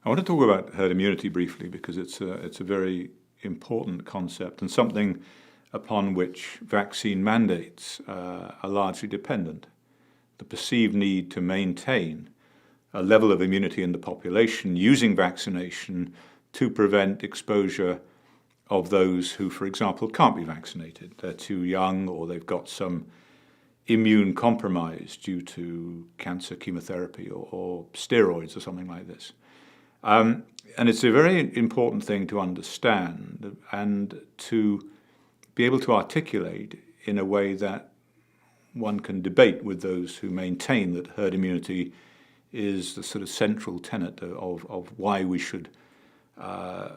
I want to talk about herd immunity briefly because it's a very important concept and something upon which vaccine mandates are largely dependent. The perceived need to maintain a level of immunity in the population using vaccination to prevent exposure of those who, for example, can't be vaccinated. They're too young or they've got some immune compromise due to cancer chemotherapy or steroids or something like this. And it's a very important thing to understand and to be able to articulate in a way that one can debate with those who maintain that herd immunity is the sort of central tenet of why we should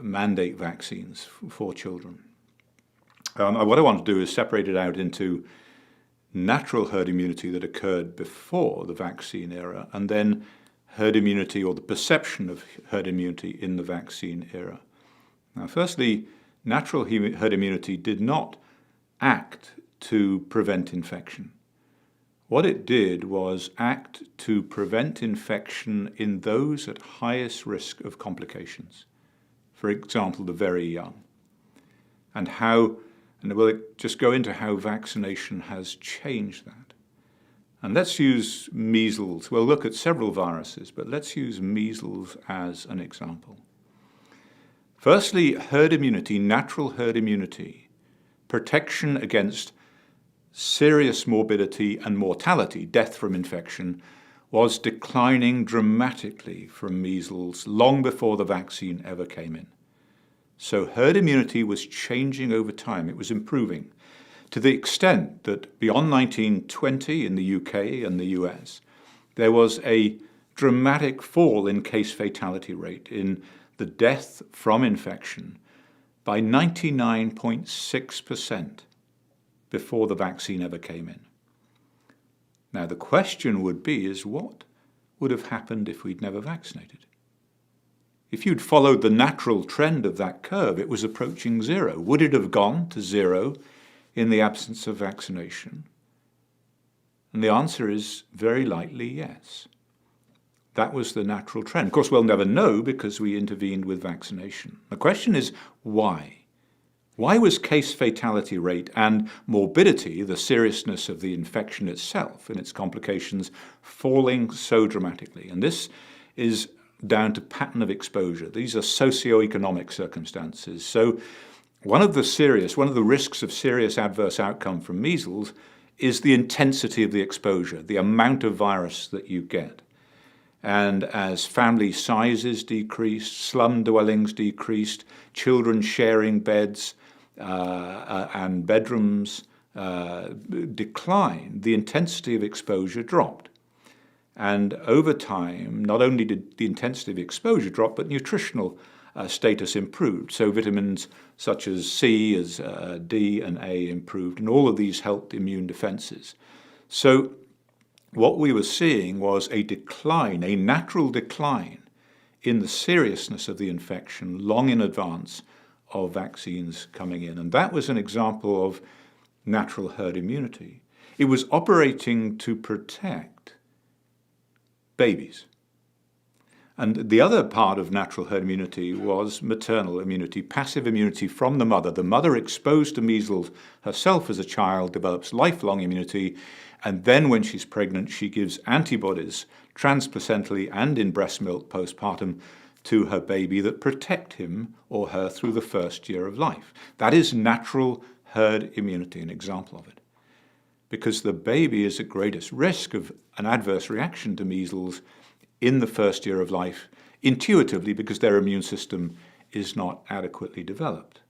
mandate vaccines for children. What I want to do is separate it out into natural herd immunity that occurred before the vaccine era and then herd immunity or the perception of herd immunity in the vaccine era. Now, firstly, natural herd immunity did not act to prevent infection. What it did was act to prevent infection in those at highest risk of complications. For example, the very young. And we'll just go into how vaccination has changed that. And let's use measles. We'll look at several viruses, but let's use measles as an example. Firstly, herd immunity, natural herd immunity, protection against serious morbidity and mortality, death from infection, was declining dramatically from measles long before the vaccine ever came in. So herd immunity was changing over time. It was improving to the extent that beyond 1920 in the UK and the US, there was a dramatic fall in case fatality rate, in the death from infection, by 99.6% before the vaccine ever came in. Now the question would be is what would have happened if we'd never vaccinated? If you'd followed the natural trend of that curve, it was approaching zero. Would it have gone to zero in the absence of vaccination? And the answer is very likely yes. That was the natural trend. Of course, we'll never know because we intervened with vaccination. The question is why? Why was case fatality rate and morbidity, the seriousness of the infection itself and its complications, falling so dramatically? And this is down to pattern of exposure. These are socioeconomic circumstances. So one of the risks of serious adverse outcome from measles is the intensity of the exposure, the amount of virus that you get. And as family sizes decreased, slum dwellings decreased, children sharing beds and bedrooms declined, the intensity of exposure dropped. And over time, not only did the intensity of exposure drop, but nutritional status improved. So vitamins such as C, as D and A improved, and all of these helped immune defenses. So what we were seeing was a decline, a natural decline in the seriousness of the infection long in advance of vaccines coming in. And that was an example of natural herd immunity. It was operating to protect babies. And the other part of natural herd immunity was maternal immunity, passive immunity from the mother exposed to measles herself as a child develops lifelong immunity, and then when she's pregnant, she gives antibodies transplacentally and in breast milk postpartum to her baby that protect him or her through the first year of life. That is natural herd immunity, an example of it. Because the baby is at greatest risk of an adverse reaction to measles in the first year of life, intuitively because their immune system is not adequately developed,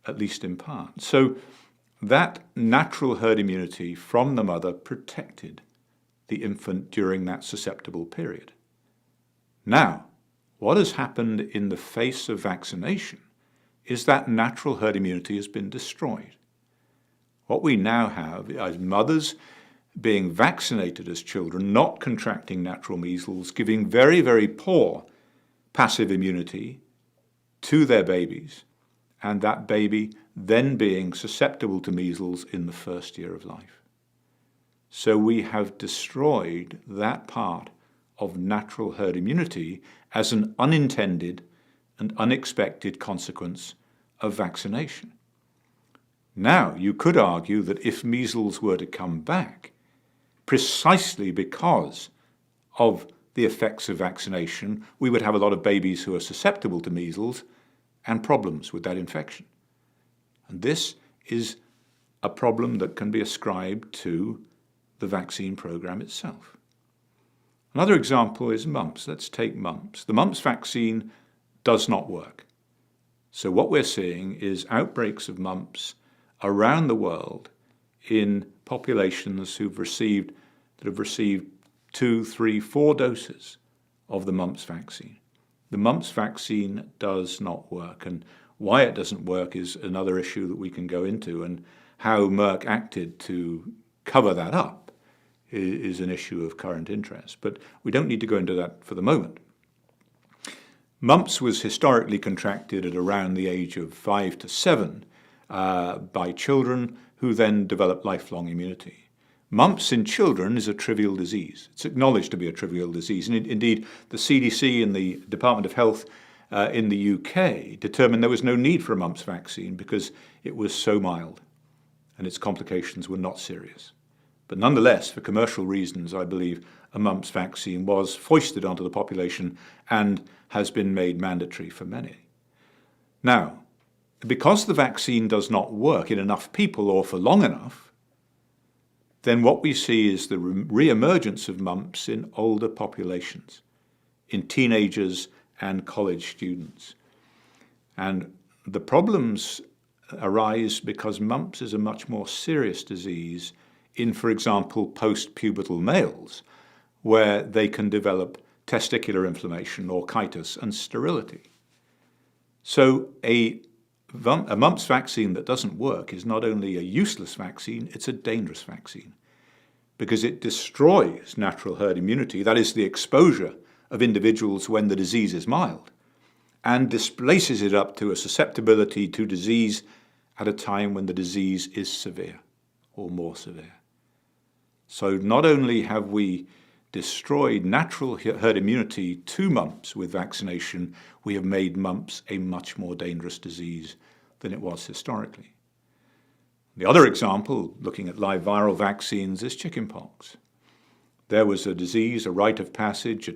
at least in part. So that natural herd immunity from the mother protected the infant during that susceptible period. Now, what has happened in the face of vaccination is that natural herd immunity has been destroyed. What we now have is mothers being vaccinated as children, not contracting natural measles, giving very, very poor passive immunity to their babies, and that baby then being susceptible to measles in the first year of life. So we have destroyed that part of natural herd immunity as an unintended and unexpected consequence of vaccination. Now, you could argue that if measles were to come back, precisely because of the effects of vaccination, we would have a lot of babies who are susceptible to measles and problems with that infection. And this is a problem that can be ascribed to the vaccine program itself. Another example is mumps. Let's take mumps. The mumps vaccine does not work. So what we're seeing is outbreaks of mumps around the world in populations that have received 2, 3, 4 doses of the mumps vaccine. The mumps vaccine does not work, and why it doesn't work is another issue that we can go into, and how Merck acted to cover that up is an issue of current interest. But we don't need to go into that for the moment. Mumps was historically contracted at around the age of 5 to 7 by children who then develop lifelong immunity. Mumps in children is a trivial disease. It's acknowledged to be a trivial disease. And indeed, the CDC and the Department of Health in the UK determined there was no need for a mumps vaccine because it was so mild and its complications were not serious. But nonetheless, for commercial reasons, I believe a mumps vaccine was foisted onto the population and has been made mandatory for many. Now, because the vaccine does not work in enough people or for long enough, then what we see is the re-emergence of mumps in older populations, in teenagers and college students. And the problems arise because mumps is a much more serious disease in, for example, post-pubertal males, where they can develop testicular inflammation, orchitis, and sterility. So a mumps vaccine that doesn't work is not only a useless vaccine, it's a dangerous vaccine because it destroys natural herd immunity, that is the exposure of individuals when the disease is mild, and displaces it up to a susceptibility to disease at a time when the disease is severe or more severe. So not only have we destroyed natural herd immunity to mumps with vaccination, we have made mumps a much more dangerous disease than it was historically. The other example, looking at live viral vaccines, is chickenpox. There was a disease, a rite of passage, a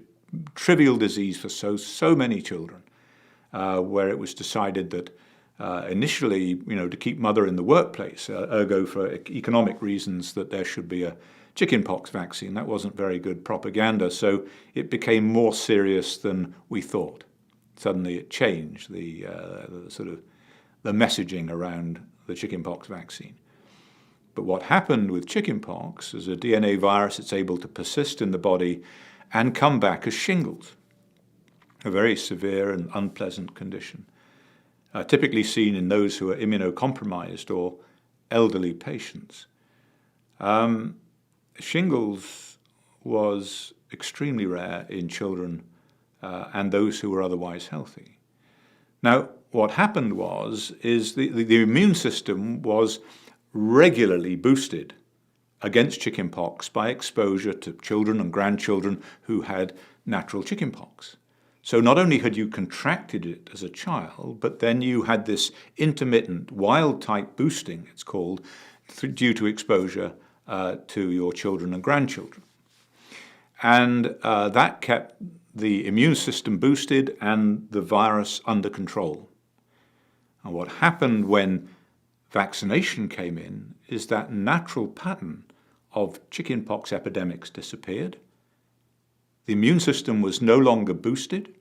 trivial disease for so many children, where it was decided that initially, to keep mother in the workplace, ergo for economic reasons, that there should be a chickenpox vaccine. That wasn't very good propaganda, so it became more serious than we thought. Suddenly it changed the messaging around the chickenpox vaccine. But what happened with chickenpox is a DNA virus that's able to persist in the body and come back as shingles, a very severe and unpleasant condition, typically seen in those who are immunocompromised or elderly patients. Shingles was extremely rare in children and those who were otherwise healthy. Now, what happened is the immune system was regularly boosted against chickenpox by exposure to children and grandchildren who had natural chickenpox. So not only had you contracted it as a child, but then you had this intermittent wild-type boosting, it's called, due to exposure to your children and grandchildren. And that kept the immune system boosted and the virus under control. And what happened when vaccination came in is that natural pattern of chickenpox epidemics disappeared. The immune system was no longer boosted.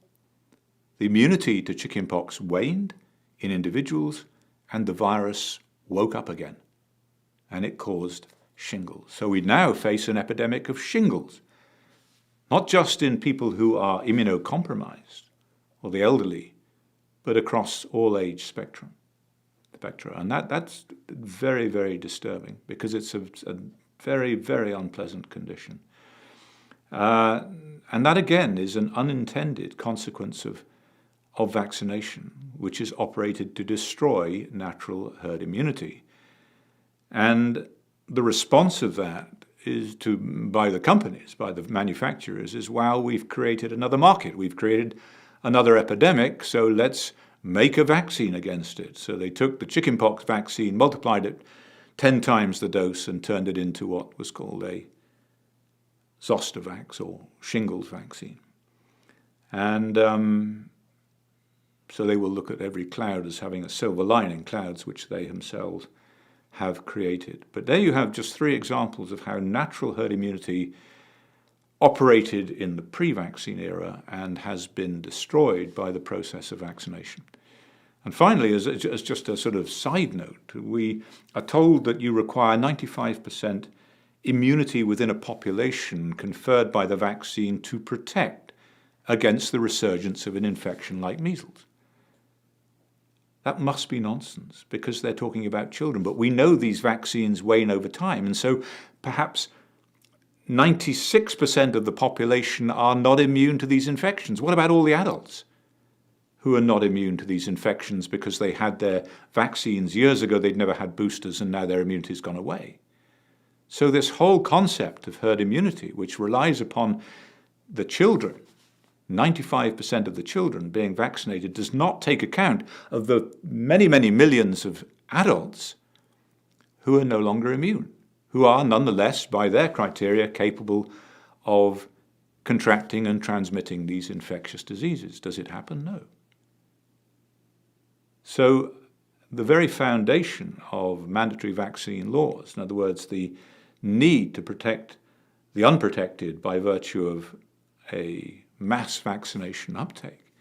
The immunity to chickenpox waned in individuals, and the virus woke up again, and it caused shingles. So we now face an epidemic of shingles, not just in people who are immunocompromised or the elderly, but across all age spectra. And that's very, very disturbing because it's a very, very unpleasant condition. And that, again, is an unintended consequence of vaccination, which is operated to destroy natural herd immunity. And the response of that by the companies, by the manufacturers, is, wow, we've created another market, we've created another epidemic, so let's make a vaccine against it. So they took the chickenpox vaccine, multiplied it 10 times the dose, and turned it into what was called a Zostavax or shingles vaccine. And so they will look at every cloud as having a silver lining, clouds which they themselves have created. But there you have just 3 examples of how natural herd immunity operated in the pre-vaccine era and has been destroyed by the process of vaccination. And finally, as just a sort of side note, we are told that you require 95% immunity within a population conferred by the vaccine to protect against the resurgence of an infection like measles. That must be nonsense, because they're talking about children. But we know these vaccines wane over time, and so perhaps 96% of the population are not immune to these infections. What about all the adults who are not immune to these infections because they had their vaccines years ago, they'd never had boosters, and now their immunity's gone away? So this whole concept of herd immunity, which relies upon the children, 95% of the children being vaccinated, does not take account of the many, many millions of adults who are no longer immune, who are nonetheless, by their criteria, capable of contracting and transmitting these infectious diseases. Does it happen? No. So the very foundation of mandatory vaccine laws, in other words, the need to protect the unprotected by virtue of a mass vaccination uptake,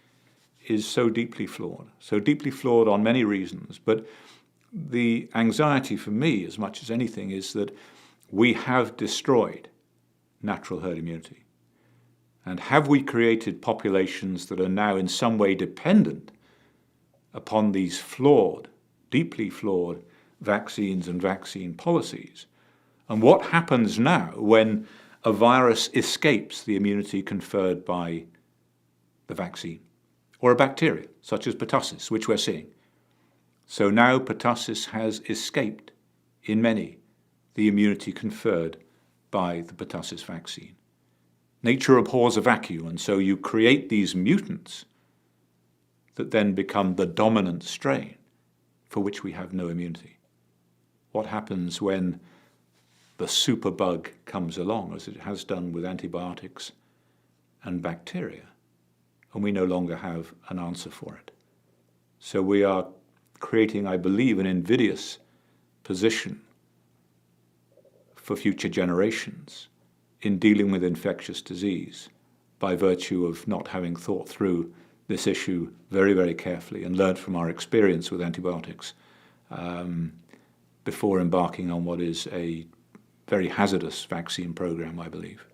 is so deeply flawed on many reasons. But the anxiety for me, as much as anything, is that we have destroyed natural herd immunity. And have we created populations that are now in some way dependent upon these flawed, deeply flawed vaccines and vaccine policies? And what happens now when a virus escapes the immunity conferred by the vaccine, or a bacteria, such as pertussis, which we're seeing? So now pertussis has escaped, in many, the immunity conferred by the pertussis vaccine. Nature abhors a vacuum, and so you create these mutants that then become the dominant strain for which we have no immunity. What happens when the superbug comes along, as it has done with antibiotics and bacteria, and we no longer have an answer for it? So we are creating, I believe, an invidious position for future generations in dealing with infectious disease by virtue of not having thought through this issue very, very carefully and learned from our experience with antibiotics before embarking on what is a very hazardous vaccine program, I believe.